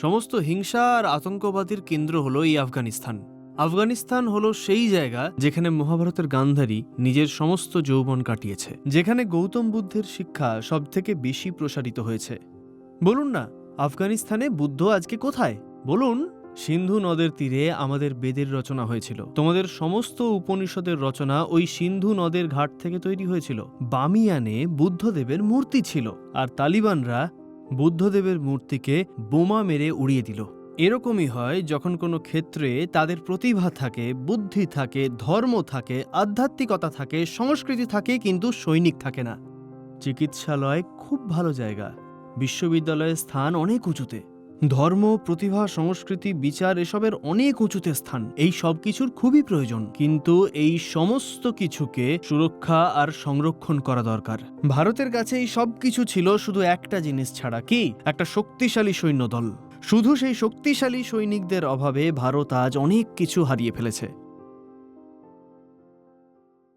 সমস্ত হিংসা আর আতঙ্কবাদীর কেন্দ্র হলো এই আফগানিস্তান। আফগানিস্তান হলো সেই জায়গা যেখানে মহাভারতের গান্ধারী নিজের সমস্ত যৌবন কাটিয়েছে, যেখানে গৌতম বুদ্ধের শিক্ষা সবথেকে বেশি প্রসারিত হয়েছে। বলুন না, আফগানিস্তানে বুদ্ধ আজকে কোথায়? বলুন। সিন্ধু নদের তীরে আমাদের বেদের রচনা হয়েছিল। তোমাদের সমস্ত উপনিষদের রচনা ওই সিন্ধু নদের ঘাট থেকে তৈরি হয়েছিল। বামিয়ানে বুদ্ধদেবের মূর্তি ছিল, আর তালিবানরা বুদ্ধদেবের মূর্তিকে বোমা মেরে উড়িয়ে দিল। এরকমই হয় যখন কোনো ক্ষেত্রে তাদের প্রতিভা থাকে, বুদ্ধি থাকে, ধর্ম থাকে, আধ্যাত্মিকতা থাকে, সংস্কৃতি থাকে, কিন্তু সৈনিক থাকে না। চিকিৎসালয় খুব ভালো জায়গা, বিশ্ববিদ্যালয়ের স্থান অনেক উঁচুতে, ধর্ম, প্রতিভা, সংস্কৃতি, বিচার এসবের অনেক উঁচুতে স্থান। এই সব কিছুর খুবই প্রয়োজন, কিন্তু এই সমস্ত কিছুকে সুরক্ষা আর সংরক্ষণ করা দরকার। ভারতের কাছে এই সব কিছু ছিল শুধু একটা জিনিস ছাড়া, কি? একটা শক্তিশালী সৈন্যদল। শুধু সেই শক্তিশালী সৈনিকদের অভাবে ভারত আজ অনেক কিছু হারিয়ে ফেলেছে।